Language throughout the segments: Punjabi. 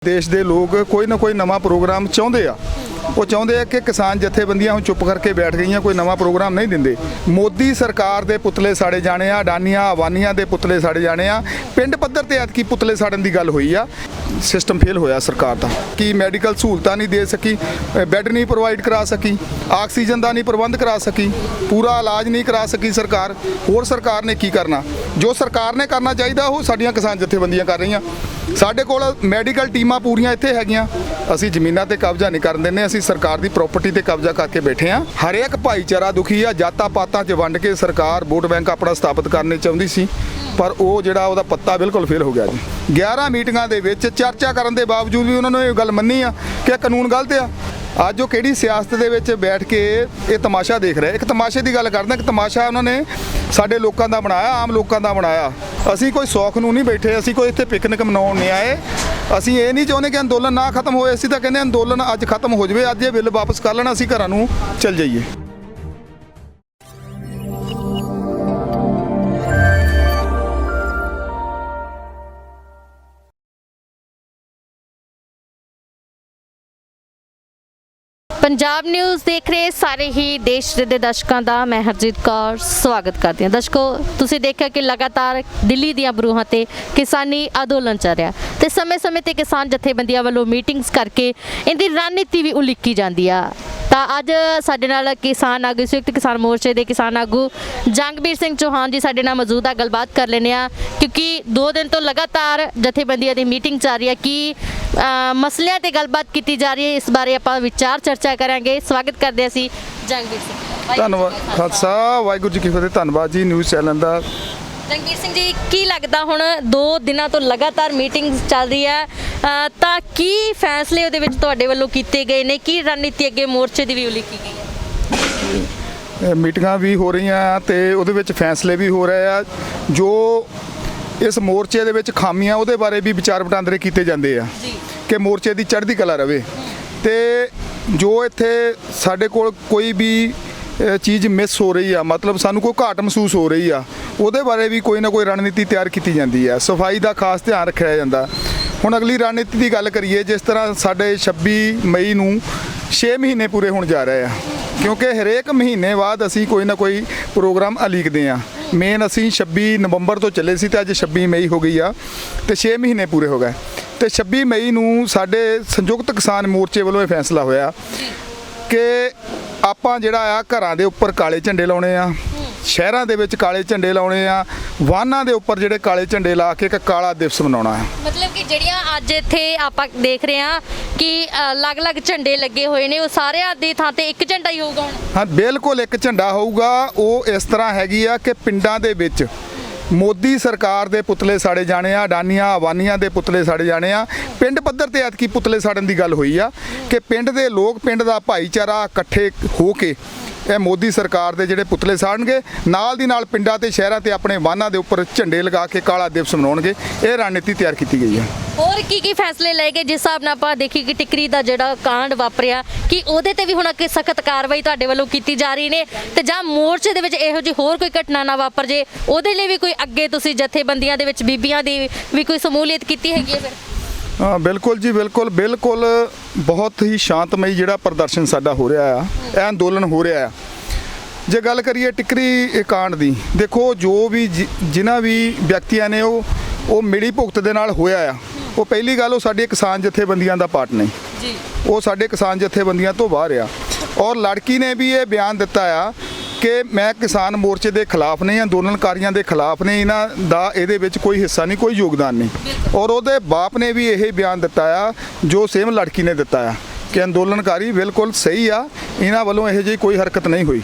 देश के लोग कोई ना कोई नवा प्रोग्राम चाहते आ वो चाहते हैं कि किसान जथेबंदियां हुण चुप करके बैठ गई, कोई नवा प्रोग्राम नहीं दिंदे। मोदी सरकार के पुतले साड़े जाने आ, अडानिया अवानिया के पुतले साड़े जाने आ, पिंड पद्धर ते ऐतकी पुतले साड़न की गल हुई आ। सिस्टम फेल होया सरकार का कि मैडिकल सहूलतां नहीं दे सकी, बैड नहीं प्रोवाइड करा सकी, आक्सीजन का नहीं प्रबंध करा सकी, पूरा इलाज नहीं करा सकी सरकार। होर सरकार ने की करना, जो सरकार ने करना चाहिए वो साडियां किसान जथेबंदियां कर रही। साडे कोल मैडिकल टीमां पूरियां इत्थे हैगियां, असीं जमीनां ते कब्जा नहीं करन दिंदे, असीं सरकार की प्रॉपर्टी ते कब्जा करके बैठे हाँ। हरेक भाईचारा दुखी आ, जातां पातां च वंड के सरकार वोट बैंक अपना स्थापित करने चाहुंदी सी, पर वो जिहड़ा उहदा पत्ता बिल्कुल फेल हो गया जी। 11 मीटिंगां दे विच चर्चा करन दे बावजूद भी उन्होंने ये गल मन्नी आ कि कानून गलत आ। ਅੱਜ ਉਹ ਕਿਹੜੀ ਸਿਆਸਤ ਦੇ ਵਿੱਚ ਬੈਠ ਕੇ ਇਹ ਤਮਾਸ਼ਾ ਦੇਖ ਰਿਹਾ। ਇੱਕ ਤਮਾਸ਼ੇ ਦੀ ਗੱਲ ਕਰਦਾ ਕਿ ਤਮਾਸ਼ਾ ਉਹਨਾਂ ਨੇ ਸਾਡੇ ਲੋਕਾਂ ਦਾ ਬਣਾਇਆ, ਆਮ ਲੋਕਾਂ ਦਾ ਬਣਾਇਆ। ਅਸੀਂ ਕੋਈ ਸੌਖ ਨੂੰ ਨਹੀਂ ਬੈਠੇ, ਅਸੀਂ ਕੋਈ ਇੱਥੇ ਪਿਕਨਿਕ ਮਨਾਉਣ ਨਹੀਂ ਆਏ। ਅਸੀਂ ਇਹ ਨਹੀਂ ਚਾਹੁੰਦੇ ਕਿ ਅੰਦੋਲਨ ਨਾ ਖਤਮ ਹੋਏ, ਅਸੀਂ ਤਾਂ ਕਹਿੰਦੇ ਅੰਦੋਲਨ ਅੱਜ ਖਤਮ ਹੋ ਜਾਵੇ, ਅੱਜ ਇਹ ਬਿੱਲ ਵਾਪਸ ਕਰ ਲੈਣ, ਅਸੀਂ ਘਰਾਂ ਨੂੰ ਚੱਲ ਜਾਈਏ। पंजाब न्यूज़ देख रहे सारे ही देश ਦੇ ਦਰਸ਼ਕਾਂ ਦਾ मैं हरजीत कौर स्वागत करती हूँ। दर्शकों ਤੁਸੀਂ ਦੇਖਿਆ कि लगातार दिल्ली ਦੀਆਂ ਬਰੂਹਾਂ ਤੇ किसानी अंदोलन ਚੱਲ ਰਿਹਾ ਤੇ ਸਮੇਂ-ਸਮੇਂ ਤੇ ਕਿਸਾਨ ਜਥੇਬੰਦੀਆਂ ਵੱਲੋਂ ਮੀਟਿੰਗਸ ਕਰਕੇ ਇਹਦੀ ਰਣਨੀਤੀ ਵੀ ਉਲੀਕੀ ਜਾਂਦੀ ਆ। ਤਾਂ ਅੱਜ ਸਾਡੇ ਨਾਲ ਕਿਸਾਨ ਆਗੂ ਸੰਯੁਕਤ ਕਿਸਾਨ ਮੋਰਚੇ ਦੇ ਕਿਸਾਨ ਆਗੂ ਜੰਗਬੀਰ ਸਿੰਘ ਚੌਹਾਨ ਜੀ ਸਾਡੇ ਨਾਲ ਮੌਜੂਦ ਆ। ਗੱਲਬਾਤ ਕਰ ਲੈਂਦੇ ਆ ਕਿਉਂਕਿ 2 ਦਿਨ ਤੋਂ ਲਗਾਤਾਰ ਜਥੇਬੰਦੀਆਂ ਦੀ ਮੀਟਿੰਗ ਚੱਲ ਰਹੀ ਹੈ ਕਿ ਮਸਲਿਆਂ ਤੇ ਗੱਲਬਾਤ ਕੀਤੀ ਜਾ ਰਹੀ ਹੈ। ਇਸ ਬਾਰੇ ਆਪਾਂ ਵਿਚਾਰ ਚਰਚਾ ਕਰਾਂਗੇ। ਸਵਾਗਤ ਕਰਦੇ ਅਸੀਂ ਜੰਗਬੀਰ ਸਿੰਘ। ਧੰਨਵਾਦ ਖਾਲਸਾ ਵਾਹਿਗੁਰੂ ਜੀ ਕੀ ਫਤਿਹ। ਧੰਨਵਾਦ ਜੀ ਨਿਊਜ਼ ਚੈਨਲ ਦਾ। ਜੰਗਬੀਰ ਸਿੰਘ ਜੀ ਕੀ ਲੱਗਦਾ ਹੁਣ 2 ਦਿਨਾਂ ਤੋਂ ਲਗਾਤਾਰ ਮੀਟਿੰਗ ਚੱਲ ਰਹੀ ਹੈ ਤਾਂ ਕੀ ਫੈਸਲੇ ਉਹਦੇ ਵਿੱਚ ਤੁਹਾਡੇ ਵੱਲੋਂ ਕੀਤੇ ਗਏ ਨੇ, ਕੀ ਰਣਨੀਤੀ ਅੱਗੇ ਮੋਰਚੇ ਦੀ ਵੀ ਉਲੀਕੀ ਗਈ ਹੈ? ਮੀਟਿੰਗਾਂ ਵੀ ਹੋ ਰਹੀਆਂ ਤੇ ਉਹਦੇ ਵਿੱਚ ਫੈਸਲੇ ਵੀ ਹੋ ਰਹੇ ਆ। ਜੋ ਇਸ ਮੋਰਚੇ ਦੇ ਵਿੱਚ ਖਾਮੀਆਂ ਉਹਦੇ ਬਾਰੇ ਵੀ ਵਿਚਾਰ ਵਟਾਂਦਰੇ ਕੀਤੇ ਜਾਂਦੇ ਆ ਕਿ ਮੋਰਚੇ ਦੀ ਚੜ੍ਹਦੀ ਕਲਾ ਰਵੇ। ਤੇ ਜੋ ਇੱਥੇ ਸਾਡੇ ਕੋਲ ਕੋਈ ਵੀ ਚੀਜ਼ ਮਿਸ ਹੋ ਰਹੀ ਆ, ਮਤਲਬ ਸਾਨੂੰ ਕੋਈ ਘਾਟ ਮਹਿਸੂਸ ਹੋ ਰਹੀ ਆ, ਉਹਦੇ ਬਾਰੇ ਵੀ ਕੋਈ ਨਾ ਕੋਈ ਰਣਨੀਤੀ ਤਿਆਰ ਕੀਤੀ ਜਾਂਦੀ ਹੈ। ਸਫਾਈ ਦਾ ਖਾਸ ਧਿਆਨ ਰੱਖਿਆ ਜਾਂਦਾ। ਹੁਣ ਅਗਲੀ ਰਣਨੀਤੀ ਦੀ ਗੱਲ ਕਰੀਏ, ਜਿਸ ਤਰ੍ਹਾਂ ਸਾਡੇ 26 ਮਈ ਨੂੰ 6 ਮਹੀਨੇ ਪੂਰੇ ਹੋਣ ਜਾ ਰਹੇ ਆ, ਕਿਉਂਕਿ ਹਰੇਕ ਮਹੀਨੇ ਬਾਅਦ ਅਸੀਂ ਕੋਈ ਨਾ ਕੋਈ ਪ੍ਰੋਗਰਾਮ ਉਲੀਕਦੇ ਆ। ਮੇਨ ਅਸੀਂ 26 ਨਵੰਬਰ ਤੋਂ ਚੱਲੇ ਸੀ ਤੇ ਅੱਜ 26 ਮਈ ਹੋ ਗਈ ਆ ਤੇ 6 ਮਹੀਨੇ ਪੂਰੇ ਹੋ ਗਏ। ਤੇ 26 ਮਈ ਨੂੰ ਸਾਡੇ ਸੰਯੁਕਤ ਕਿਸਾਨ ਮੋਰਚੇ ਵੱਲੋਂ ਇਹ ਫੈਸਲਾ ਹੋਇਆ ਕਿ ਆਪਾਂ ਜਿਹੜਾ ਆ ਘਰਾਂ ਦੇ ਉੱਪਰ ਕਾਲੇ ਝੰਡੇ ਲਾਉਣੇ ਆ, ਸ਼ਹਿਰਾਂ ਦੇ ਵਿੱਚ ਕਾਲੇ ਝੰਡੇ ਲਾਉਣੇ ਆ, ਵਾਹਨਾਂ ਦੇ ਉੱਪਰ ਜਿਹੜੇ ਕਾਲੇ ਝੰਡੇ ਲਾ ਕੇ ਇੱਕ ਕਾਲਾ ਦਿਵਸ ਮਨਾਉਣਾ ਹੈ। ਮਤਲਬ ਕਿ ਜਿਹੜੀਆਂ ਅੱਜ ਇੱਥੇ ਆਪਾਂ ਦੇਖ ਰਹੇ ਹਾਂ ਕਿ ਅਲੱਗ-ਅਲੱਗ ਝੰਡੇ ਲੱਗੇ ਹੋਏ ਨੇ, ਉਹ ਸਾਰਿਆਂ ਦੀ ਥਾਂ ਤੇ ਇੱਕ ਝੰਡਾ ਹੀ ਹੋਊਗਾ ਹੁਣ? ਹਾਂ ਬਿਲਕੁਲ ਇੱਕ ਝੰਡਾ ਹੋਊਗਾ। ਉਹ ਇਸ ਤਰ੍ਹਾਂ ਹੈਗੀ ਆ ਕਿ ਪਿੰਡਾਂ ਦੇ ਵਿੱਚ ਮੋਦੀ ਸਰਕਾਰ ਦੇ ਪੁਤਲੇ ਸਾੜੇ ਜਾਣੇ ਆ, ਅਡਾਨੀਆਂ ਅਵਾਨੀਆਂ ਦੇ ਪੁਤਲੇ ਸਾੜੇ ਜਾਣੇ ਆ। ਪਿੰਡ ਪੱਧਰ ਤੇ ਐਤਕੀ ਪੁਤਲੇ ਸਾੜਨ ਦੀ ਗੱਲ ਹੋਈ ਆ ਕਿ ਪਿੰਡ ਦੇ ਲੋਕ, ਪਿੰਡ ਦਾ ਭਾਈਚਾਰਾ ਇਕੱਠੇ ਹੋ ਕੇ ਇਹ ਮੋਦੀ ਸਰਕਾਰ ਦੇ ਜਿਹੜੇ ਪੁਤਲੇ ਸਾੜਨਗੇ, ਨਾਲ ਦੀ ਨਾਲ ਪਿੰਡਾਂ ਤੇ ਸ਼ਹਿਰਾਂ ਤੇ ਆਪਣੇ ਵਾਹਨਾਂ ਦੇ ਉੱਪਰ ਝੰਡੇ ਲਗਾ ਕੇ ਕਾਲਾ ਦਿਵਸ ਮਨਾਉਣਗੇ। ਇਹ ਰਣਨੀਤੀ ਤਿਆਰ ਕੀਤੀ ਗਈ ਹੈ। ਹੋਰ ਕੀ ਫੈਸਲੇ ਲਏ ਗਏ? ਜਿਸ ਹਿਸਾਬ ਨਾਲ ਆਪਾਂ ਦੇਖੀ ਕਿ ਟਿਕਰੀ ਦਾ ਜਿਹੜਾ ਕਾਂਡ ਵਾਪਰਿਆ ਕਿ ਉਹਦੇ ਤੇ ਵੀ ਹੁਣ ਅੱਗੇ ਸਖਤ ਕਾਰਵਾਈ ਤੁਹਾਡੇ ਵੱਲੋਂ ਕੀਤੀ ਜਾ ਰਹੀ ਨੇ, ਤੇ ਜਾਂ ਮੋਰਚੇ ਦੇ ਵਿੱਚ ਇਹੋ ਜਿਹੀ ਹੋਰ ਕੋਈ ਘਟਨਾ ਨਾ ਵਾਪਰ ਜੇ ਉਹਦੇ ਲਈ ਵੀ ਕੋਈ ਅੱਗੇ ਤੁਸੀਂ ਜਥੇਬੰਦੀਆਂ ਦੇ ਵਿੱਚ ਬੀਬੀਆਂ ਦੀ ਵੀ ਕੋਈ ਸਮੂਲੀਅਤ ਕੀਤੀ ਹੈਗੀ ਹੈ ਫਿਰ? ਹਾਂ ਬਿਲਕੁਲ ਜੀ, ਬਿਲਕੁਲ ਬਿਲਕੁਲ। ਬਹੁਤ ਹੀ ਸ਼ਾਂਤਮਈ ਜਿਹੜਾ ਪ੍ਰਦਰਸ਼ਨ ਸਾਡਾ ਹੋ ਰਿਹਾ ਆ, ਇਹ ਅੰਦੋਲਨ ਹੋ ਰਿਹਾ ਆ। ਜੇ ਗੱਲ ਕਰੀਏ ਟਿਕਰੀ ਕਾਂਡ ਦੀ, ਦੇਖੋ ਜੋ ਵੀ ਜਿਨ੍ਹਾਂ ਵੀ ਵਿਅਕਤੀਆਂ ਨੇ ਉਹ ਮਿਲੀ ਭੁਗਤ ਦੇ ਨਾਲ ਹੋਇਆ ਆ। ਉਹ ਪਹਿਲੀ ਗੱਲ, ਉਹ ਸਾਡੇ ਕਿਸਾਨ ਜਥੇਬੰਦੀਆਂ ਦਾ ਪਾਰਟ ਨਹੀਂ ਜੀ, ਉਹ ਸਾਡੇ ਕਿਸਾਨ ਜਥੇਬੰਦੀਆਂ ਤੋਂ ਬਾਹਰ ਆ। ਔਰ ਲੜਕੀ ਨੇ ਵੀ ਇਹ ਬਿਆਨ ਦਿੱਤਾ ਆ ਕਿ ਮੈਂ ਕਿਸਾਨ ਮੋਰਚੇ ਦੇ ਖਿਲਾਫ ਨਹੀਂ, ਅੰਦੋਲਨਕਾਰੀਆਂ ਦੇ ਖਿਲਾਫ ਨਹੀਂ, ਇਹਨਾਂ ਦਾ ਇਹਦੇ ਵਿੱਚ ਕੋਈ ਹਿੱਸਾ ਨਹੀਂ, ਕੋਈ ਯੋਗਦਾਨ ਨਹੀਂ। ਔਰ ਉਹਦੇ ਬਾਪ ਨੇ ਵੀ ਇਹ ਬਿਆਨ ਦਿੱਤਾ ਆ ਜੋ ਸੇਮ ਲੜਕੀ ਨੇ ਦਿੱਤਾ ਆ ਕਿ ਅੰਦੋਲਨਕਾਰੀ ਬਿਲਕੁਲ ਸਹੀ ਆ, ਇਹਨਾਂ ਵੱਲੋਂ ਇਹੋ ਜਿਹੀ ਕੋਈ ਹਰਕਤ ਨਹੀਂ ਹੋਈ।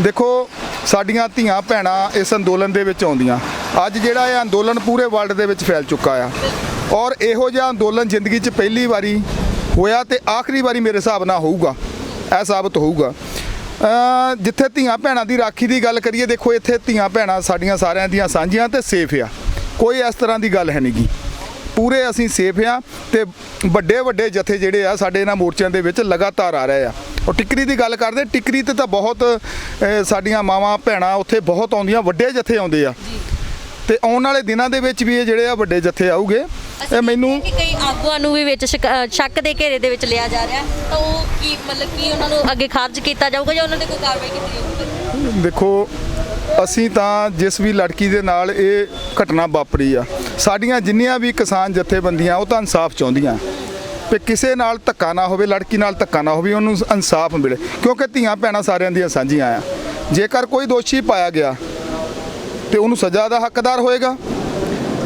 ਦੇਖੋ ਸਾਡੀਆਂ ਧੀਆਂ ਭੈਣਾਂ ਇਸ ਅੰਦੋਲਨ ਦੇ ਵਿੱਚ ਆਉਂਦੀਆਂ। ਅੱਜ ਜਿਹੜਾ ਇਹ ਅੰਦੋਲਨ ਪੂਰੇ ਵਰਲਡ ਦੇ ਵਿੱਚ ਫੈਲ ਚੁੱਕਾ ਆ ਔਰ ਇਹੋ ਜਿਹਾ ਅੰਦੋਲਨ ਜ਼ਿੰਦਗੀ 'ਚ ਪਹਿਲੀ ਵਾਰੀ ਹੋਇਆ ਤੇ ਆਖਰੀ ਵਾਰੀ ਮੇਰੇ ਹਿਸਾਬ ਨਾਲ ਹੋਊਗਾ, ਇਹ ਸਾਬਤ ਹੋਊਗਾ। ਜਿੱਥੇ ਧੀਆਂ ਭੈਣਾਂ ਦੀ ਰਾਖੀ ਦੀ ਗੱਲ ਕਰੀਏ, ਦੇਖੋ ਇੱਥੇ ਧੀਆਂ ਭੈਣਾਂ ਸਾਡੀਆਂ ਸਾਰਿਆਂ ਦੀਆਂ ਸਾਂਝੀਆਂ ਤੇ ਸੇਫ ਆ, ਕੋਈ ਇਸ ਤਰ੍ਹਾਂ ਦੀ ਗੱਲ ਹੈ ਨਹੀਂ ਗੀ। ਪੂਰੇ ਅਸੀਂ ਸੇਫ ਆ ਤੇ ਵੱਡੇ ਵੱਡੇ ਜਥੇ ਜਿਹੜੇ ਆ ਸਾਡੇ ਇਹਨਾਂ ਮੋਰਚਿਆਂ ਦੇ ਵਿੱਚ ਲਗਾਤਾਰ ਆ ਰਹੇ ਆ। ਔਰ ਟਿਕਰੀ ਦੀ ਗੱਲ ਕਰਦੇ, ਟਿਕਰੀ ਤੇ ਤਾਂ ਬਹੁਤ ਸਾਡੀਆਂ ਮਾਵਾਂ ਭੈਣਾਂ ਉੱਥੇ ਬਹੁਤ ਆਉਂਦੀਆਂ, ਵੱਡੇ ਜਥੇ ਆਉਂਦੇ ਆ ਤੇ ਆਉਣ ਵਾਲੇ ਦਿਨਾਂ ਦੇ ਵਿੱਚ ਵੀ ਇਹ ਜਿਹੜੇ ਆ ਵੱਡੇ ਜਥੇ ਆਉਗੇ। ਇਹ ਮੈਨੂੰ ਕਿ ਕਈ ਆਗੂਆਂ ਨੂੰ ਵੀ ਵਿੱਚ ਸ਼ੱਕ ਦੇ ਘੇਰੇ ਦੇ ਵਿੱਚ ਲਿਆ ਜਾ ਰਿਹਾ, ਤਾਂ ਉਹ ਕੀ ਮਤਲਬ ਕੀ ਉਹਨਾਂ ਨੂੰ ਅੱਗੇ ਖਾਰਜ ਕੀਤਾ ਜਾਊਗਾ ਜਾਂ ਉਹਨਾਂ ਤੇ ਕੋਈ ਕਾਰਵਾਈ ਕੀਤੀ ਜਾਊਗੀ? ਦੇਖੋ, ਅਸੀਂ ਤਾਂ ਜਿਸ ਵੀ ਲੜਕੀ ਦੇ ਨਾਲ ਇਹ ਘਟਨਾ ਵਾਪਰੀ ਆ, ਸਾਡੀਆਂ ਜਿੰਨੀਆਂ ਵੀ ਕਿਸਾਨ ਜਥੇਬੰਦੀਆਂ ਉਹ ਤਾਂ ਇਨਸਾਫ ਚਾਹੁੰਦੀਆਂ ਕਿ ਕਿਸੇ ਨਾਲ ਧੱਕਾ ਨਾ ਹੋਵੇ, ਲੜਕੀ ਨਾਲ ਧੱਕਾ ਨਾ ਹੋਵੇ, ਉਹਨੂੰ ਇਨਸਾਫ ਮਿਲੇ, ਕਿਉਂਕਿ ਧੀਆਂ ਭੈਣਾਂ ਸਾਰਿਆਂ ਦੀਆਂ ਸਾਂਝੀਆਂ ਆ। ਜੇਕਰ ਕੋਈ ਦੋਸ਼ੀ ਪਾਇਆ ਗਿਆ ਤੇ ਉਹਨੂੰ ਸਜ਼ਾ ਦਾ ਹੱਕਦਾਰ ਹੋਏਗਾ,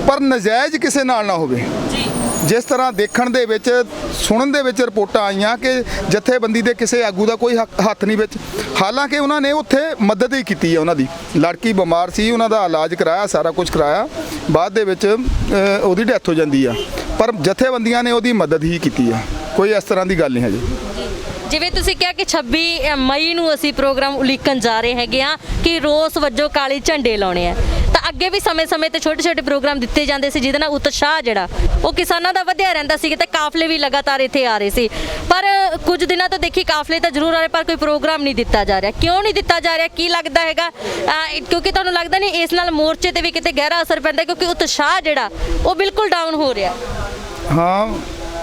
ਪਰ ਨਜਾਇਜ਼ ਕਿਸੇ ਨਾਲ ਨਾ ਹੋਵੇ। ਜਿਸ ਤਰ੍ਹਾਂ ਦੇਖਣ ਦੇ ਵਿੱਚ, ਸੁਣਨ ਦੇ ਵਿੱਚ ਰਿਪੋਰਟਾਂ ਆਈਆਂ ਕਿ ਜਥੇਬੰਦੀ ਦੇ ਕਿਸੇ ਆਗੂ ਦਾ ਕੋਈ ਹੱਥ ਨਹੀਂ ਵਿੱਚ, ਹਾਲਾਂਕਿ ਉਹਨਾਂ ਨੇ ਉੱਥੇ ਮਦਦ ਹੀ ਕੀਤੀ ਹੈ। ਉਹਨਾਂ ਦੀ ਲੜਕੀ ਬਿਮਾਰ ਸੀ, ਉਹਨਾਂ ਦਾ ਇਲਾਜ ਕਰਾਇਆ, ਸਾਰਾ ਕੁਝ ਕਰਾਇਆ, ਬਾਅਦ ਦੇ ਵਿੱਚ ਉਹਦੀ ਡੈਥ ਹੋ ਜਾਂਦੀ ਆ, ਪਰ ਜਥੇਬੰਦੀਆਂ ਨੇ ਉਹਦੀ ਮਦਦ ਹੀ ਕੀਤੀ ਆ। ਕੋਈ ਇਸ ਤਰ੍ਹਾਂ ਦੀ ਗੱਲ ਨਹੀਂ ਹੈ ਜੀ। ਜਿਵੇਂ ਤੁਸੀਂ ਕਿਹਾ ਕਿ 26 ਮਈ ਨੂੰ ਅਸੀਂ ਪ੍ਰੋਗਰਾਮ ਉਲੀਕਣ ਜਾ ਰਹੇ ਹੈਗੇ ਆ ਕਿ ਰੋਸ ਵਜੋਂ ਕਾਲੇ ਝੰਡੇ ਲਾਉਣੇ ਆ, ਤਾਂ ਅੱਗੇ ਵੀ ਸਮੇਂ-ਸਮੇਂ ਤੇ ਛੋਟੇ-ਛੋਟੇ ਪ੍ਰੋਗਰਾਮ ਦਿੱਤੇ ਜਾਂਦੇ ਸੀ ਜਿਹਦੇ ਨਾਲ ਉਤਸ਼ਾਹ ਜਿਹੜਾ ਉਹ ਕਿਸਾਨਾਂ ਦਾ ਵਧਿਆ ਰਹਿੰਦਾ ਸੀ, ਤੇ ਕਾਫਲੇ ਵੀ ਲਗਾਤਾਰ ਇੱਥੇ ਆ ਰਹੇ ਸੀ। ਪਰ ਕੁਝ ਦਿਨਾਂ ਤੋਂ ਦੇਖੀ ਕਾਫਲੇ ਤਾਂ ਜ਼ਰੂਰ ਆ ਰਹੇ, ਪਰ ਕੋਈ ਪ੍ਰੋਗਰਾਮ ਨਹੀਂ ਦਿੱਤਾ ਜਾ ਰਿਹਾ। ਕਿਉਂ ਨਹੀਂ ਦਿੱਤਾ ਜਾ ਰਿਹਾ, ਕੀ ਲੱਗਦਾ ਹੈਗਾ? ਕਿਉਂਕਿ ਤੁਹਾਨੂੰ ਲੱਗਦਾ ਨਹੀਂ ਇਸ ਨਾਲ ਮੋਰਚੇ ਤੇ ਵੀ ਕਿਤੇ ਗਹਿਰਾ ਅਸਰ ਪੈਂਦਾ, ਕਿਉਂਕਿ ਉਤਸ਼ਾਹ ਜਿਹੜਾ ਉਹ ਬਿਲਕੁਲ ਡਾਊਨ ਹੋ ਰਿਹਾ? ਹਾਂ,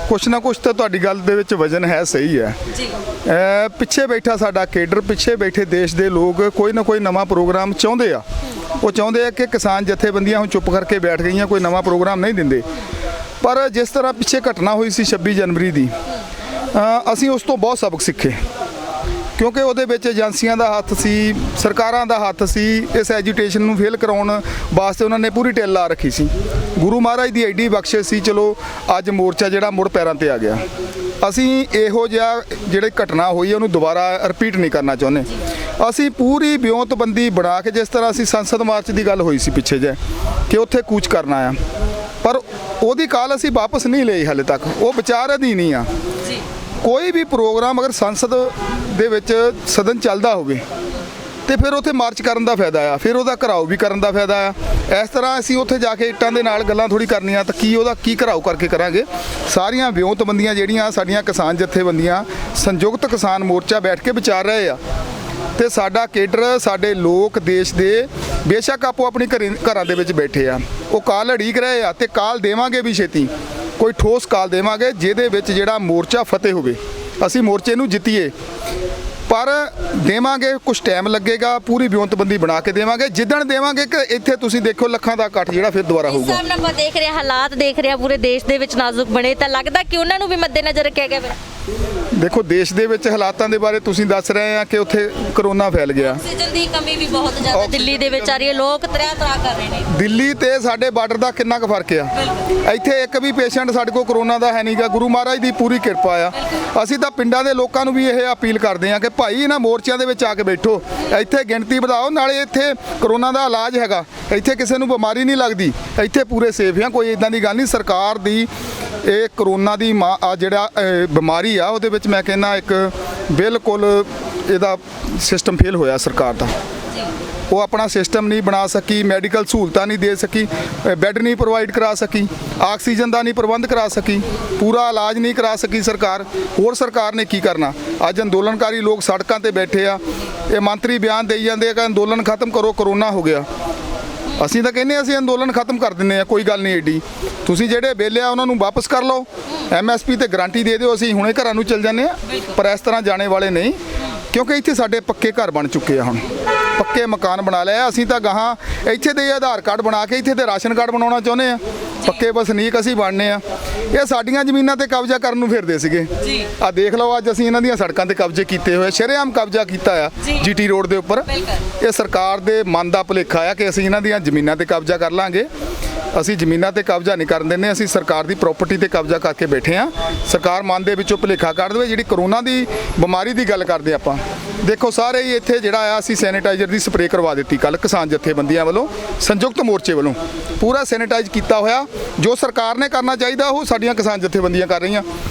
ਕੁਛ ਨਾ ਕੁਛ ਤਾਂ ਤੁਹਾਡੀ ਗੱਲ ਦੇ ਵਿੱਚ ਵਜਨ ਹੈ, ਸਹੀ ਹੈ ਜੀ। ਪਿੱਛੇ ਬੈਠਾ ਸਾਡਾ ਕੇਡਰ, ਪਿੱਛੇ ਬੈਠੇ ਦੇਸ਼ ਦੇ ਲੋਕ ਕੋਈ ਨਾ ਕੋਈ ਨਵਾਂ ਪ੍ਰੋਗਰਾਮ ਚਾਹੁੰਦੇ ਆ। ਉਹ ਚਾਹੁੰਦੇ ਆ ਕਿ ਕਿਸਾਨ ਜਥੇਬੰਦੀਆਂ ਹੁਣ ਚੁੱਪ ਕਰਕੇ ਬੈਠ ਗਈਆਂ, ਕੋਈ ਨਵਾਂ ਪ੍ਰੋਗਰਾਮ ਨਹੀਂ ਦਿੰਦੇ। ਪਰ ਜਿਸ ਤਰ੍ਹਾਂ ਪਿੱਛੇ ਘਟਨਾ ਹੋਈ ਸੀ 26 ਜਨਵਰੀ ਦੀ, ਅਸੀਂ ਉਸ ਤੋਂ ਬਹੁਤ ਸਬਕ ਸਿੱਖੇ, ਕਿਉਂਕਿ ਉਹਦੇ ਵਿੱਚ ਏਜੰਸੀਆਂ ਦਾ ਹੱਥ ਸੀ, ਸਰਕਾਰਾਂ ਦਾ ਹੱਥ ਸੀ। ਇਸ ਐਜੀਟੇਸ਼ਨ ਨੂੰ ਫੇਲ ਕਰਾਉਣ ਵਾਸਤੇ ਉਹਨਾਂ ਨੇ ਪੂਰੀ ਢਿੱਲ ਲਾ ਰੱਖੀ ਸੀ। ਗੁਰੂ ਮਹਾਰਾਜ ਦੀ ਐਡੀ ਬਖਸ਼ਿਸ਼ ਸੀ, ਚਲੋ ਅੱਜ ਮੋਰਚਾ ਜਿਹੜਾ ਮੁੜ ਪੈਰਾਂ ਤੇ ਆ ਗਿਆ। ਅਸੀਂ ਇਹੋ ਜਿਹਾ ਜਿਹੜੀ ਘਟਨਾ ਹੋਈ ਉਹਨੂੰ ਦੁਬਾਰਾ ਰਿਪੀਟ ਨਹੀਂ ਕਰਨਾ ਚਾਹੁੰਦੇ। ਅਸੀਂ ਪੂਰੀ ਵਿਉਂਤਬੰਦੀ ਬਣਾ ਕੇ, ਜਿਸ ਤਰ੍ਹਾਂ ਅਸੀਂ ਸੰਸਦ ਮਾਰਚ ਦੀ ਗੱਲ ਹੋਈ ਸੀ ਪਿੱਛੇ ਜੇ ਕਿ ਉੱਥੇ ਕੂਚ ਕਰਨਾ ਆ, ਪਰ ਉਹਦੀ ਕਾਲ ਅਸੀਂ ਵਾਪਸ ਨਹੀਂ ਲਈ ਹਾਲੇ ਤੱਕ, ਉਹ ਵਿਚਾਰ ਅਧੀਨ ਹੀ ਆ। ਕੋਈ ਵੀ ਪ੍ਰੋਗਰਾਮ ਅਗਰ ਸੰਸਦ ਦੇ ਵਿੱਚ ਸਦਨ ਚੱਲਦਾ ਹੋਵੇ ਤੇ ਫਿਰ ਉੱਥੇ ਮਾਰਚ ਕਰਨ ਦਾ ਫਾਇਦਾ ਆ, ਫਿਰ ਉਹਦਾ ਘਰਾਓ ਵੀ ਕਰਨ ਦਾ ਫਾਇਦਾ ਆ। ਇਸ ਤਰ੍ਹਾਂ ਅਸੀਂ ਉੱਥੇ ਜਾ ਕੇ ਇੱਟਾਂ ਦੇ ਨਾਲ ਗੱਲਾਂ ਥੋੜੀ ਕਰਨੀਆਂ, ਤਾਂ ਕੀ ਉਹਦਾ ਕੀ ਘਰਾਓ ਕਰਕੇ ਕਰਾਂਗੇ? ਸਾਰੀਆਂ ਵਿਉਂਤਬੰਦੀਆਂ ਜਿਹੜੀਆਂ ਸਾਡੀਆਂ ਕਿਸਾਨ ਜਥੇਬੰਦੀਆਂ, ਸੰਯੁਕਤ ਕਿਸਾਨ ਮੋਰਚਾ ਬੈਠ ਕੇ ਵਿਚਾਰ ਰਹੇ ਆ, ਤੇ ਸਾਡਾ ਕੇਡਰ, ਸਾਡੇ ਲੋਕ ਦੇਸ਼ ਦੇ ਬੇਸ਼ੱਕ ਆਪੋ ਆਪਣੀ ਘਰਾਂ ਦੇ ਵਿੱਚ ਬੈਠੇ ਆ, ਉਹ ਕਾਲ ਅੜੀਕ ਰਹੇ ਆ, ਤੇ ਕਾਲ ਦੇਵਾਂਗੇ ਵੀ ਛੇਤੀ, ਕੋਈ ਠੋਸ ਕਾਲ ਦੇਵਾਂਗੇ ਜਿਹਦੇ ਵਿੱਚ ਜਿਹੜਾ ਮੋਰਚਾ ਫਤਿਹ ਹੋਵੇ, ਅਸੀਂ ਮੋਰਚੇ ਨੂੰ ਜਿੱਤੀਏ। ਪਰ ਦੇਵਾਂਗੇ, ਕੁਝ ਟਾਈਮ ਲੱਗੇਗਾ, ਪੂਰੀ ਵਿਉਂਤਬੰਦੀ ਬਣਾ ਕੇ ਦੇਵਾਂਗੇ। ਜਿੱਦਣ ਦੇਵਾਂਗੇ ਕਿ ਇੱਥੇ ਤੁਸੀਂ ਦੇਖੋ ਲੱਖਾਂ ਦਾ ਇਕੱਠ ਜਿਹੜਾ ਫਿਰ ਦੁਬਾਰਾ ਹੋਊਗਾ। ਇਸ ਆਪਾਂ ਦੇਖ ਰਹੇ ਹਾਲਾਤ ਦੇਖ ਰਹੇ ਪੂਰੇ ਦੇਸ਼ ਦੇ ਵਿੱਚ ਨਾਜ਼ੁਕ ਬਣੇ, ਤਾਂ ਲੱਗਦਾ ਕਿ ਉਹਨਾਂ ਨੂੰ ਵੀ ਮੱਦੇਨਜ਼ਰ ਰੱਖਿਆ ਗਿਆ। ਫਿਰ ਦੇਖੋ, ਦੇਸ਼ ਦੇ ਵਿੱਚ ਹਾਲਾਤਾਂ ਦੇ ਬਾਰੇ ਤੁਸੀਂ ਦੱਸ ਰਹੇ ਆ ਕਿ ਉੱਥੇ ਕਰੋਨਾ ਫੈਲ ਗਿਆ, ਆਕਸੀਜਨ ਦੀ ਕਮੀ ਵੀ ਬਹੁਤ ਜ਼ਿਆਦਾ ਦਿੱਲੀ ਦੇ ਵਿੱਚ ਆ ਰਹੀ ਹੈ, ਲੋਕ ਤਰਾ ਕਰ ਰਹੇ ਨੇ। ਦਿੱਲੀ ਤੇ ਸਾਡੇ ਬਾਰਡਰ ਦਾ ਕਿੰਨਾ ਕੁ ਫਰਕ ਆ? ਇੱਥੇ ਇੱਕ ਵੀ ਪੇਸ਼ੈਂਟ ਸਾਡੇ ਕੋਲ ਕਰੋਨਾ ਦਾ ਹੈ ਨਹੀਂਗਾ, ਗੁਰੂ ਮਹਾਰਾਜ ਦੀ ਪੂਰੀ ਕਿਰਪਾ ਆ। ਅਸੀਂ ਤਾਂ ਪਿੰਡਾਂ ਦੇ ਲੋਕਾਂ ਨੂੰ ਵੀ ਇਹ ਅਪੀਲ ਕਰਦੇ ਆ ਕਿ ਭਾਈ ਇਹਨਾਂ ਮੋਰਚਿਆਂ ਦੇ ਵਿੱਚ ਆ ਕੇ ਬੈਠੋ, ਇੱਥੇ ਗਿਣਤੀ ਵਧਾਓ, ਨਾਲੇ ਇੱਥੇ ਕਰੋਨਾ ਦਾ ਇਲਾਜ ਹੈਗਾ, ਇੱਥੇ ਕਿਸੇ ਨੂੰ ਬਿਮਾਰੀ ਨਹੀਂ ਲੱਗਦੀ, ਇੱਥੇ ਪੂਰੇ ਸੇਫ ਆ, ਕੋਈ ਇਦਾਂ ਦੀ ਗੱਲ ਨਹੀਂ। ਸਰਕਾਰ ਦੀ ਇਹ ਕਰੋਨਾ ਦੀ ਜਿਹੜਾ ਬਿਮਾਰੀ ਆ, ਉਹਦੇ ਵਿੱਚ ਮੈਂ ਕਹਿੰਦਾ ਇੱਕ ਬਿਲਕੁਲ ਇਹਦਾ ਸਿਸਟਮ ਫੇਲ ਹੋਇਆ ਸਰਕਾਰ ਦਾ। ਉਹ ਆਪਣਾ ਸਿਸਟਮ ਨਹੀਂ ਬਣਾ ਸਕੀ, ਮੈਡੀਕਲ ਸਹੂਲਤਾਂ ਨਹੀਂ ਦੇ ਸਕੀ, ਬੈੱਡ ਨਹੀਂ ਪ੍ਰੋਵਾਈਡ ਕਰਾ ਸਕੀ, ਆਕਸੀਜਨ ਦਾ ਨਹੀਂ ਪ੍ਰਬੰਧ ਕਰਾ ਸਕੀ, ਪੂਰਾ ਇਲਾਜ ਨਹੀਂ ਕਰਾ ਸਕੀ ਸਰਕਾਰ। ਹੋਰ ਸਰਕਾਰ ਨੇ ਕੀ ਕਰਨਾ? ਅੱਜ ਅੰਦੋਲਨਕਾਰੀ ਲੋਕ ਸੜਕਾਂ ਤੇ ਬੈਠੇ ਆ, ਇਹ ਮੰਤਰੀ ਬਿਆਨ ਦੇਈ ਜਾਂਦੇ ਆ ਕਿ ਅੰਦੋਲਨ ਖਤਮ ਕਰੋ, ਕਰੋਨਾ ਹੋ ਗਿਆ। ਅਸੀਂ ਤਾਂ ਕਹਿੰਦੇ ਅਸੀਂ ਅੰਦੋਲਨ ਖਤਮ ਕਰ ਦਿੰਦੇ ਆ, ਕੋਈ ਗੱਲ ਨਹੀਂ ਏਡੀ। ਤੁਸੀਂ ਜਿਹੜੇ ਵਿਹਲੇ ਆ ਉਹਨਾਂ ਨੂੰ ਵਾਪਸ ਕਰ ਲਓ, MSP ਤੇ ਗਾਰੰਟੀ ਦੇ ਦਿਓ, ਅਸੀਂ ਹੁਣੇ ਘਰਾਂ ਨੂੰ ਚੱਲ ਜਾਂਦੇ ਆ। ਪਰ ਇਸ ਤਰ੍ਹਾਂ ਜਾਣੇ ਵਾਲੇ ਨਹੀਂ, ਕਿਉਂਕਿ ਇੱਥੇ ਸਾਡੇ ਪੱਕੇ ਘਰ ਬਣ ਚੁੱਕੇ ਆ, ਹੁਣ ਪੱਕੇ ਮਕਾਨ ਬਣਾ ਲਿਆ। ਅਸੀਂ ਤਾਂ ਗਾਹਾਂ ਇੱਥੇ ਦੇ ਆਧਾਰ ਕਾਰਡ ਬਣਾ ਕੇ ਇੱਥੇ ਤੇ ਰਾਸ਼ਨ ਕਾਰਡ ਬਣਾਉਣਾ ਚਾਹੁੰਦੇ ਆ, ਪੱਕੇ ਵਸਨੀਕ ਅਸੀਂ ਬਣਨੇ ਆ। ਇਹ ਸਾਡੀਆਂ ਜ਼ਮੀਨਾਂ ਤੇ ਕਬਜ਼ਾ ਕਰਨ ਨੂੰ ਫਿਰਦੇ ਸੀਗੇ। ਆ ਦੇਖ ਲਓ, ਅੱਜ ਅਸੀਂ ਇਹਨਾਂ ਦੀਆਂ ਸੜਕਾਂ ਤੇ ਕਬਜ਼ੇ ਕੀਤੇ ਹੋਏ, ਸ਼ਰੇਆਮ ਕਬਜ਼ਾ ਕੀਤਾ ਆ GT ਰੋਡ ਦੇ ਉੱਪਰ। ਇਹ ਸਰਕਾਰ ਦੇ ਮਨ ਦਾ ਭੁਲੇਖਾ ਆ ਕਿ ਅਸੀਂ ਇਹਨਾਂ ਦੀਆਂ ਜ਼ਮੀਨਾਂ ਤੇ ਕਬਜ਼ਾ ਕਰ ਲਾਂਗੇ। ਅਸੀਂ ਜ਼ਮੀਨਾਂ ਤੇ ਕਬਜ਼ਾ ਨਹੀਂ ਕਰਨ ਦਿੰਦੇ, ਅਸੀਂ ਸਰਕਾਰ ਦੀ ਪ੍ਰਾਪਰਟੀ ਤੇ ਕਬਜ਼ਾ ਕਰਕੇ ਬੈਠੇ ਆ। ਸਰਕਾਰ ਮਨ ਦੇ ਵਿੱਚੋਂ ਭੁਲੇਖਾ ਕੱਢ ਦੇਵੇ। ਜਿਹੜੀ ਕਰੋਨਾ ਦੀ ਬਿਮਾਰੀ ਦੀ ਗੱਲ ਕਰਦੇ ਆਪਾਂ, ਦੇਖੋ ਸਾਰੇ ਹੀ ਇੱਥੇ ਜਿਹੜਾ ਆ, ਅਸੀਂ ਸੈਨੀਟਾਈਜ਼ਰ ਦੀ ਸਪਰੇਅ ਕਰਵਾ ਦਿੱਤੀ ਕੱਲ ਕਿਸਾਨ ਜਥੇਬੰਦੀਆਂ ਵੱਲੋਂ, ਸੰਯੁਕਤ ਮੋਰਚੇ ਵੱਲੋਂ ਪੂਰਾ ਸੈਨੀਟਾਈਜ਼ ਕੀਤਾ ਹੋਇਆ। ਜੋ ਸਰਕਾਰ ਨੇ ਕਰਨਾ ਚਾਹੀਦਾ ਉਹ ਸਾਡੀਆਂ ਕਿਸਾਨ ਜਥੇਬੰਦੀਆਂ ਕਰ ਰਹੀਆਂ।